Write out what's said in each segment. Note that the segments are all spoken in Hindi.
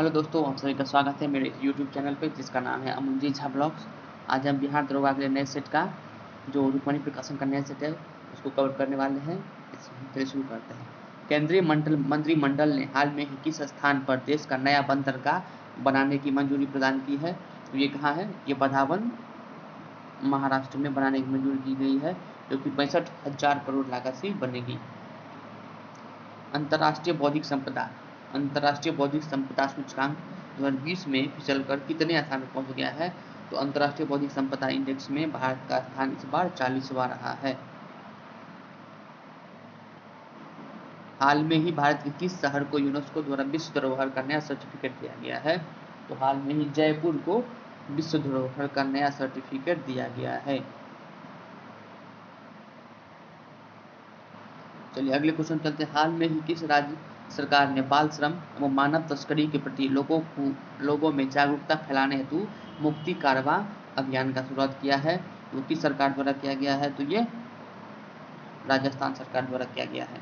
हेलो दोस्तों, आप सभी का स्वागत है मेरे यूट्यूब चैनल पे जिसका नाम है अमनजीत झा ब्लॉग्स। आज हम बिहार दरोगा के नए सेट का जो रुक्मणी प्रकाशन का नया सेट है उसको कवर करने वाले हैं। चलिए शुरू करते हैं। केंद्रीय मंत्रिमंडल ने हाल में ही किस स्थान पर देश का नया बंदरगाह बनाने की मंजूरी प्रदान की है? तो ये कहाँ है? ये बधावन महाराष्ट्र में बनाने की मंजूरी की गई है, जो कि 65,000 करोड़ लागत से बनेगी। अंतर्राष्ट्रीय बौद्धिक संपदा सूचकांक 2020 में फिसलकर कितने स्थान पर पहुंच गया है? तो अंतर्राष्ट्रीय बौद्धिक संपदा इंडेक्स में भारत का स्थान इस बार 40वां रहा है। हाल में ही भारत के किस शहर को यूनेस्को द्वारा विश्व धरोहर का नया सर्टिफिकेट दिया गया है? तो हाल में ही जयपुर को विश्व धरोहर का नया सर्टिफिकेट दिया गया है। चलिए अगले क्वेश्चन चलते हैं। हाल में ही किस राज्य सरकार ने बाल श्रम एवं मानव तस्करी के प्रति लोगों में जागरूकता फैलाने हेतु मुक्ति कारवां अभियान का शुरुआत किया है? वो किस सरकार द्वारा किया गया है? तो ये राजस्थान सरकार द्वारा किया गया है।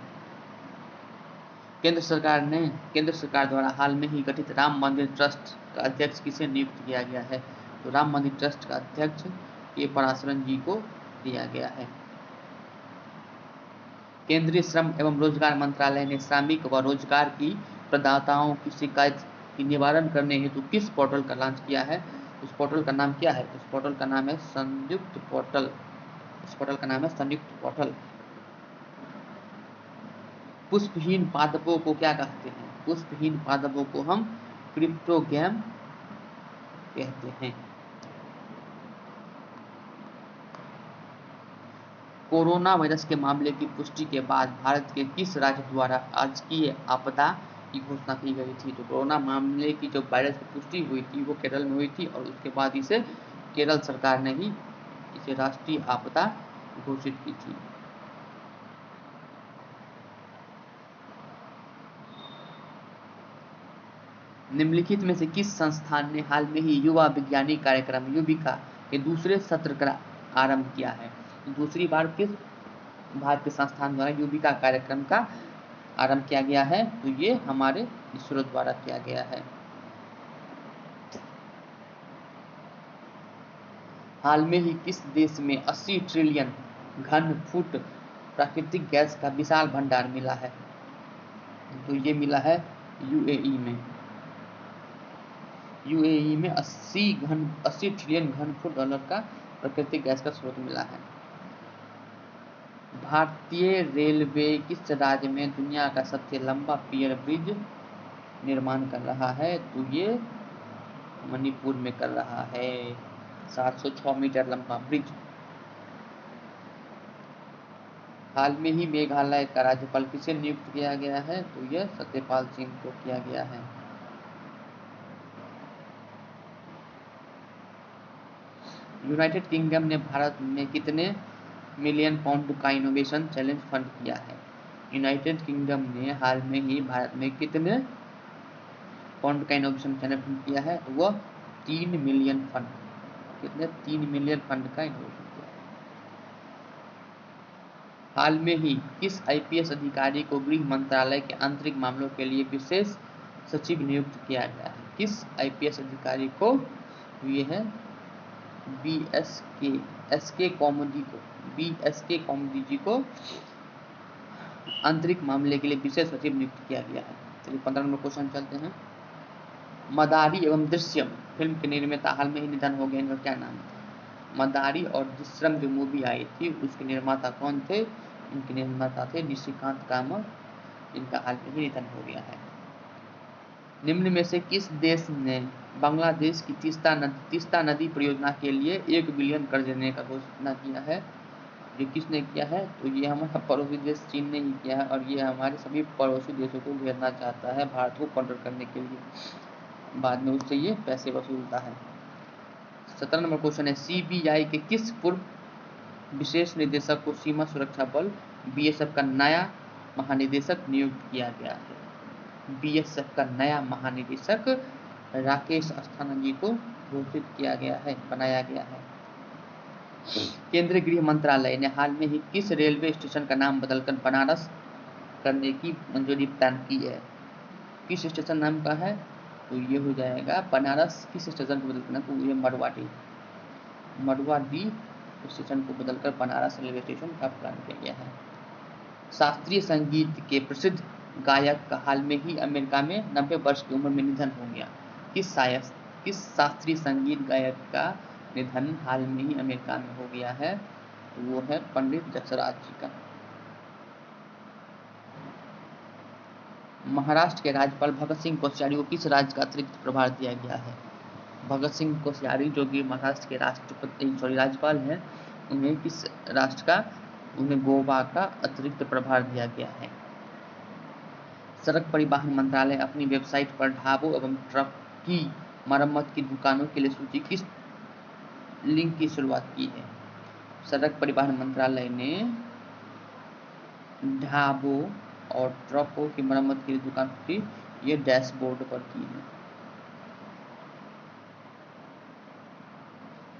केंद्र सरकार द्वारा हाल में ही गठित राम मंदिर ट्रस्ट का अध्यक्ष किसे नियुक्त किया गया है? तो राम मंदिर ट्रस्ट का अध्यक्ष के पराशरन जी को दिया गया है। केंद्रीय श्रम एवं रोजगार मंत्रालय ने श्रमिक व रोजगार की प्रदाताओं की शिकायत की निवारण करने हेतु किस पोर्टल का लॉन्च किया है? उस पोर्टल का नाम क्या है? उस पोर्टल का नाम है संयुक्त पोर्टल। पुष्पहीन पादपों को क्या कहते हैं? पुष्पहीन पादपों को हम क्रिप्टोगैम कहते हैं। कोरोना वायरस के मामले की पुष्टि के बाद भारत के किस राज्य द्वारा राजकीय आपदा की घोषणा की गई थी? तो कोरोना मामले की जो वायरस की पुष्टि हुई थी वो केरल में हुई थी और उसके बाद इसे केरल सरकार ने ही इसे राष्ट्रीय आपदा घोषित की थी। निम्नलिखित में से किस संस्थान ने हाल में ही युवा विज्ञानी कार्यक्रम युविका के दूसरे सत्र का आरंभ किया है? दूसरी बार किस भारतीय संस्थान द्वारा युविका कार्यक्रम का आरंभ किया गया है? तो ये हमारे इसरो द्वारा किया गया है। हाल में ही किस देश में 80 ट्रिलियन घन फुट प्राकृतिक गैस का विशाल भंडार मिला है? तो ये मिला है यूएई में। यूएई में 80 ट्रिलियन घन फुट डॉलर का प्राकृतिक गैस का स्रोत मिला है। भारतीय रेलवे किस राज्य में दुनिया का सबसे लंबा पियर ब्रिज निर्माण कर रहा है? तो ये मणिपुर में कर रहा है। 706 मीटर लंबा ब्रिज। हाल में ही मेघालय का राज्यपाल किसे नियुक्त किया गया है? तो यह सत्यपाल सिंह को किया गया है। यूनाइटेड किंगडम ने भारत में कितने मिलियन पाउंड का इनोवेशन चैलेंज फंड किया है? यूनाइटेड किंगडम ने हाल में ही भारत में कितने पाउंड का इनोवेशन चैलेंज फंड किया है? वह 3 मिलियन फंड। कितने? 3 मिलियन फंड का इनोवेशन किया है। हाल में ही किस आईपीएस अधिकारी को गृह मंत्रालय के आंतरिक मामलों के लिए विशेष सचिव नियुक्त किया गया है? किस आईपीएस अधिकारी को? ये है बीएसके कौमुदी जी को आंतरिक मामले के लिए विशेष सचिव नियुक्त किया गया है। चलिए 15 नंबर क्वेश्चन चलते हैं। मदारी एवं दृश्यम फिल्म के निर्माता हाल में ही निधन हो गए, इनका क्या नाम था? मदारी और दृश्यम जो मूवी आई थी उसके निर्माता कौन थे? इनके निर्माता थे निशिकांत कामत, इनका हाल में ही निधन हो गया है। निम्न में से किस देश ने बांग्लादेश की तीस्ता नदी परियोजना के लिए 1 बिलियन कर्ज देने का घोषणा किया है? ये किसने किया है? तो ये हमारा पड़ोसी देश चीन ने ही किया है और ये हमारे सभी पड़ोसी देशों को घेरना चाहता है भारत को कंट्रोल करने के लिए। बाद में उससे ये पैसे वसूलता है। 17 नंबर क्वेश्चन है। सीबीआई के किस पूर्व विशेष निदेशक को सीमा सुरक्षा बल बीएसएफ का नया महानिदेशक नियुक्त किया गया है? बीएसएफ का नया महानिदेशक राकेश अस्थाना जी को घोषित किया गया है, बनाया गया है। केंद्रीय गृह मंत्रालय ने हाल में ही किस रेलवे स्टेशन का नाम बदलकर बनारस करने की मंजूरी प्रदान की है? किस स्टेशन नाम का है? तो ये हो जाएगा बनारस किस स्टेशन को बदलकर, तो ये मड़वाडी स्टेशन को बदलकर बनारस रेलवे स्टेशन का प्लान किया गया है। शास्त्रीय संगीत के प्रसिद्ध गायक का हाल में ही अमेरिका में 90 वर्ष की उम्र में निधन हो गया। किस शास्त्रीय संगीत गायक का निधन हाल में ही अमेरिका में हो गया है, तो वो है पंडित जसराज जी का। महाराष्ट्र के राज्यपाल भगत सिंह कोश्यारी को किस राज्य का अतिरिक्त प्रभार दिया गया है? भगत सिंह कोश्यारी जो कि महाराष्ट्र के राज्यपाल हैं, उन्हें किस राष्ट्र का, उन्हें गोवा का अतिरिक्त प्रभार दिया गया है। सड़क परिवहन मंत्रालय अपनी वेबसाइट पर ढाबों एवं ट्रक की मरम्मत की दुकानों के लिए सूची किस लिंक की शुरुआत की है? सड़क परिवहन मंत्रालय ने ढाबों और ट्रकों की मरम्मत के लिए दुकान सूची ये डैशबोर्ड पर की है।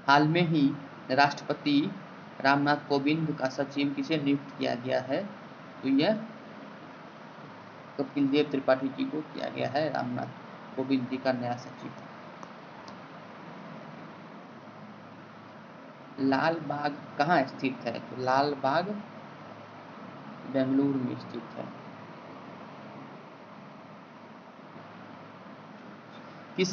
हाल में ही राष्ट्रपति रामनाथ कोविंद का सचिव किसे नियुक्त किया गया है? तो यह कपिल देव त्रिपाठी जी को किया गया है रामनाथ कोविंद जी का नया सचिव। लाल बाग कहाँ स्थित है? तो लाल बाग बेंगलुरु में स्थित है। किस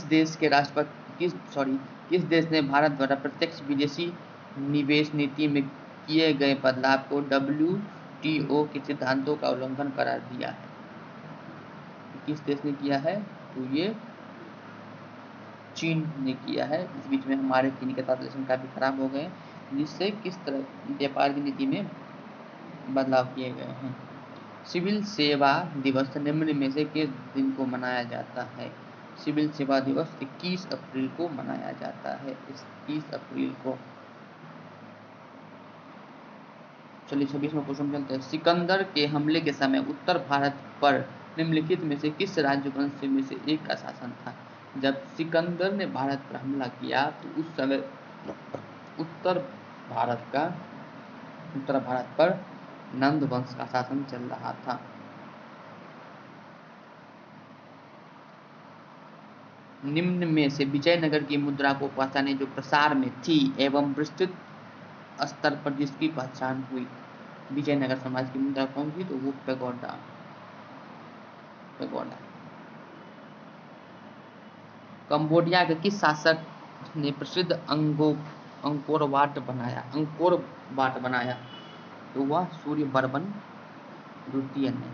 देश ने भारत द्वारा प्रत्यक्ष विदेशी निवेश नीति में किए गए बदलाव को WTO के सिद्धांतों का उल्लंघन करार दिया है? किस देश ने किया है? तो ये चीन ने किया है। इस बीच में हमारे चीन के साथ रिलेशन काफी खराब हो गए, जिससे किस तरह व्यापार की नीति में बदलाव किए गए हैं। सिविल सेवा दिवस निम्न में से किस दिन को मनाया जाता है? सिविल सेवा दिवस 21 अप्रैल को मनाया जाता है, 21 अप्रैल को। चलिए 26वां क्वेश्चन चलते हैं। सिकंदर के हमले के समय उत्तर भारत पर निम्नलिखित में से किस राजवंश में से एक का शासन था? जब सिकंदर ने भारत पर हमला किया तो उस समय उत्तर भारत पर नंद वंश का शासन चल रहा था। निम्न में से विजयनगर की मुद्रा को पहचाने जो प्रसार में थी एवं विस्तृत स्तर पर जिसकी पहचान हुई। विजयनगर समाज की मुद्रा कौन थी? तो वो पैगोडा। कंबोडिया के किस शासक ने प्रसिद्ध अंकोर वाट बनाया? तो वह सूर्यवर्मन द्वितीय ने।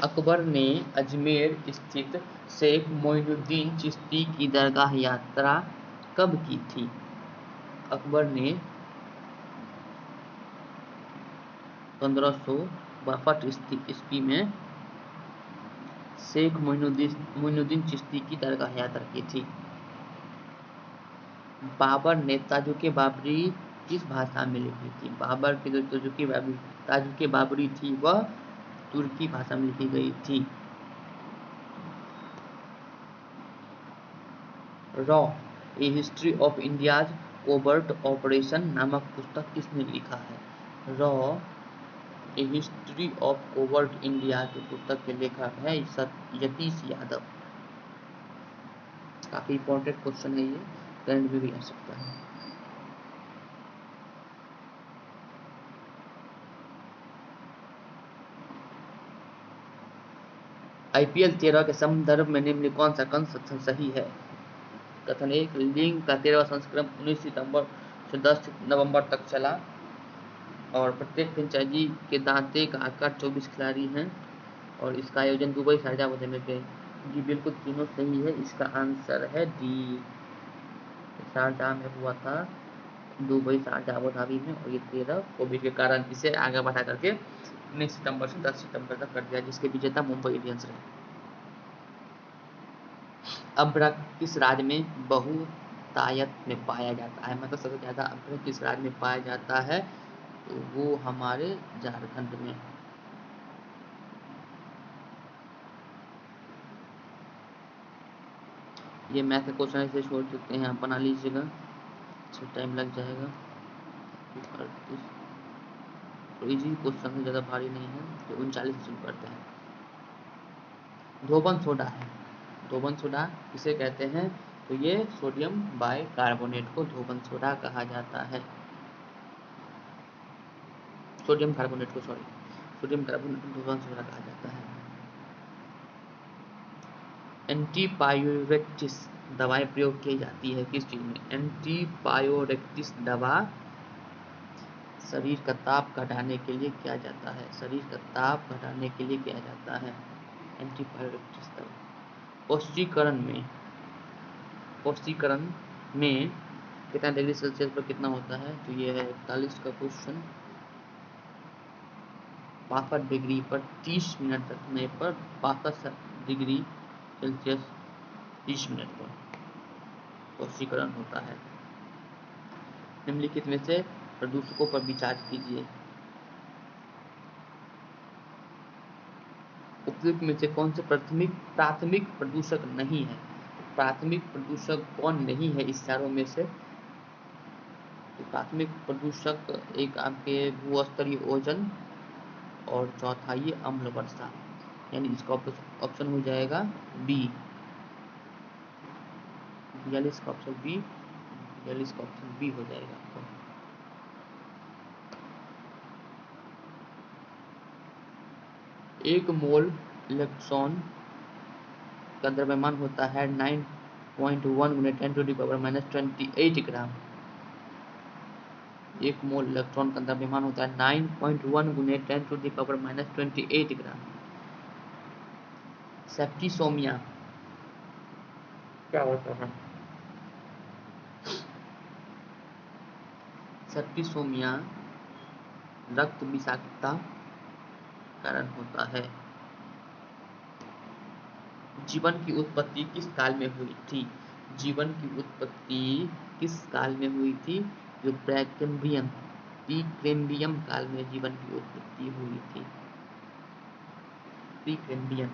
अकबर ने अजमेर स्थित शेख मोइनुद्दीन चिश्ती की दरगाह यात्रा कब की थी? अकबर ने 1562 ईस्वी में शेख मोइनुद्दीन चिश्ती की दरगाह यात्रा की थी। बाबर ने ताजुके बाबरी किस भाषा में लिखी थी? बाबर की जो ताजुके बाबरी थी वह तुर्की भाषा में लिखी गई थी। Raw A history of India's covert operation नामक पुस्तक किसने लिखा है? Raw A history of covert India की पुस्तक के लेखक है यतीश यादव। काफी इंपॉर्टेंट क्वेश्चन है ये, करंट में भी आ सकता है। IPL 13 के संदर्भ में निम्न कौन सा कथन सही है? कथन 1, लीग का 13वां संस्करण 19 सितंबर से 10 नवंबर तक चला और प्रत्येक फ्रेंचाइजी के दांते का आकार 24 खिलाड़ी हैं और इसका आयोजन दुबई शारजाह अबू धाबी में गए। जी बिल्कुल तीनों सही है, इसका आंसर है डी। शारजाह में हुआ था, दुबई शारजाह अबू धाबी में, और ये 13 कोविड के कारण इसे आगे बढ़ा करके 19 सितंबर से 10 सितंबर तक कर दिया, जिसके विजेता मुंबई इंडियंस रहे। अभ्रक किस राज्य में बहुतायत में पाया जाता है? मतलब सबसे ज्यादा अभ्रक किस राज्य में पाया जाता है? तो वो हमारे झारखंड में। ये मैथ का क्वेश्चन ऐसे छोड़ देते हैं, आप बना लीजिएगा, टाइम लग जाएगा। तो इजी क्वेश्चन है, ज़्यादा भारी नहीं है, तो 39 शुरू करते हैं। धोबन सोडा है, धोबन सोडा किसे कहते हैं? तो ये सोडियम बाइकार्बोनेट को धोबन सोडा कहा जाता है। सोडियम कार्बोनेट को सोडियम कार्बोनेट को धोबन सोडा कहा जाता है। एंटीपायोरेक्टिस दवाएं प्रयोग की जाती है किस चीज में? एंटीपायोरेक्टिस दवा शरीर का ताप घटाने के लिए किया जाता है, शरीर का ताप घटाने के लिए किया जाता है एंटीपायोरेक्टिस दवा। पौष्टिकरण में कितना डिग्री सेल्सियस पर कितना होता है? तो ये है 41 का क्वेश्चन। 62 डिग्री पर 30 मिनट रखने पर 62 डिग्री सेल्सियस 30 मिनट पर पौष्टिकरण होता है। निम्नलिखित में से प्रदूषकों पर विचार कीजिए। उपयुक्त में से कौन से प्राथमिक प्रदूषक नहीं है? प्राथमिक प्रदूषक कौन नहीं है इस चारों में से? तो प्राथमिक प्रदूषक एक आपके भूस्तरीय ओजन और चौथा ये अम्ल वर्षा, यानी इसका ऑप्शन हो जाएगा बी। 42 का ऑप्शन बी, 42 का ऑप्शन बी हो जाएगा आपका। एक मोल इलेक्ट्रॉन का द्रव्यमान होता है 9.1 × 10⁻⁻28 ग्राम। एक मोल इलेक्ट्रॉन का द्रव्यमान होता है 9.1 × 10⁻⁻28 ग्राम। सेप्टिसोमिया क्या होता है? सेप्टिसोमिया रक्त विषाक्तता कारण होता है। जीवन की उत्पत्ति किस काल में हुई थी? जीवन की उत्पत्ति किस काल में हुई थी? जो प्रीकैम्ब्रियम काल में जीवन की उत्पत्ति हुई थी। प्रीकैम्ब्रियम।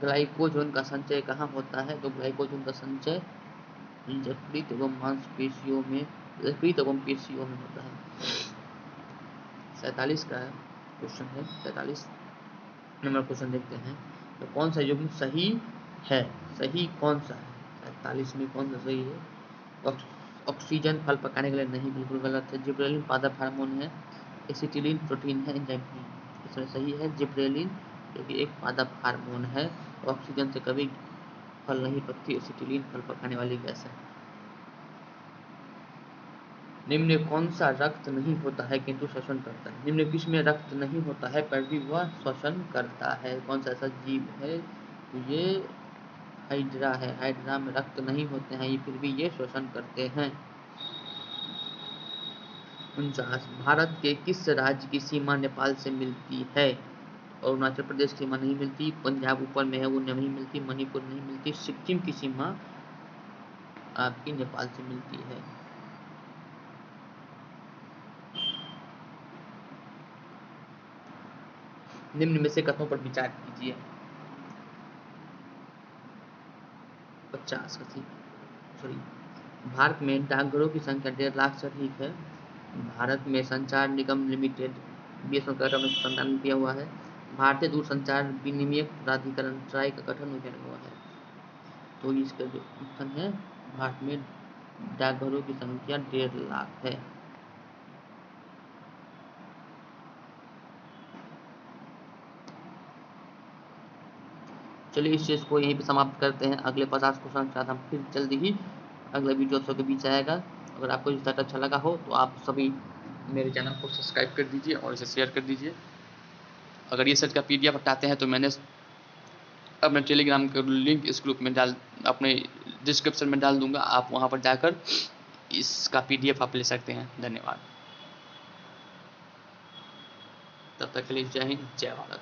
ग्लाइकोजन का संचय कहाँ होता है? तो ग्लाइकोजन का संचय यकृत एवं मांसपेशियों में, यकृत एवं पेशियों में होता है। 47 का क्वेश्चन है। 47 नंबर क्वेश्चन देखते हैं। तो कौन सा युग्म सही है? सही कौन सा है? 47 में कौन सा सही है? ऑक्सीजन फल पकाने के लिए नहीं, बिल्कुल गलत है। जिब्रेलिन पादप हार्मोन है। एसिटिलीन प्रोटीन है, एंजाइम नहीं। इसमें सही है जिब्रेलिन, क्योंकि एक पादप हार्मोन है। ऑक्सीजन से कभी फल नहीं पकती, एसिटिलीन फल पकाने वाली गैस है। निम्न कौन सा रक्त नहीं होता है किंतु श्वसन करता है? निम्न किस में रक्त नहीं होता है पर भी वह श्वसन करता है? कौन सा ऐसा जीव है? तो ये हाइड्रा है। हाइड्रा में रक्त नहीं होते हैं, ये फिर भी ये श्वसन करते हैं। 49 भारत के किस राज्य की सीमा नेपाल से मिलती है? अरुणाचल प्रदेश की सीमा नहीं मिलती, पंजाब ऊपर में है वो नहीं मिलती, मणिपुर नहीं मिलती, सिक्किम की सीमा आपकी नेपाल से मिलती है। निम्न में से कथनों पर विचार कीजिए। 50 का सॉरी। भारत में डाकघरों की संख्या 1.5 लाख से अधिक है। भारत में संचार निगम लिमिटेड BSNL का गठन 1997 में किया हुआ है। भारतीय दूरसंचार विनिमय प्राधिकरण ट्राई का गठन किया हुआ है। तो इसका जो ऑप्शन है, भारत में डाकघरों की संख्या 1.5 लाख है। चलिए इस चीज़ को यहीं पे समाप्त करते हैं। अगले 50 क्वेश्चन के साथ हम फिर जल्दी ही अगला वीडियो सबके बीच आएगा। अगर आपको ये सेट अच्छा लगा हो तो आप सभी मेरे चैनल को सब्सक्राइब कर दीजिए और इसे शेयर कर दीजिए। अगर ये सेट का PDF हटाते हैं तो मैंने अपने टेलीग्राम का लिंक इस ग्रुप में अपने डिस्क्रिप्शन में डाल दूंगा। आप वहाँ पर जाकर इसका PDF आप ले सकते हैं। धन्यवाद। तब तक के लिए जय हिंद, जय भारत।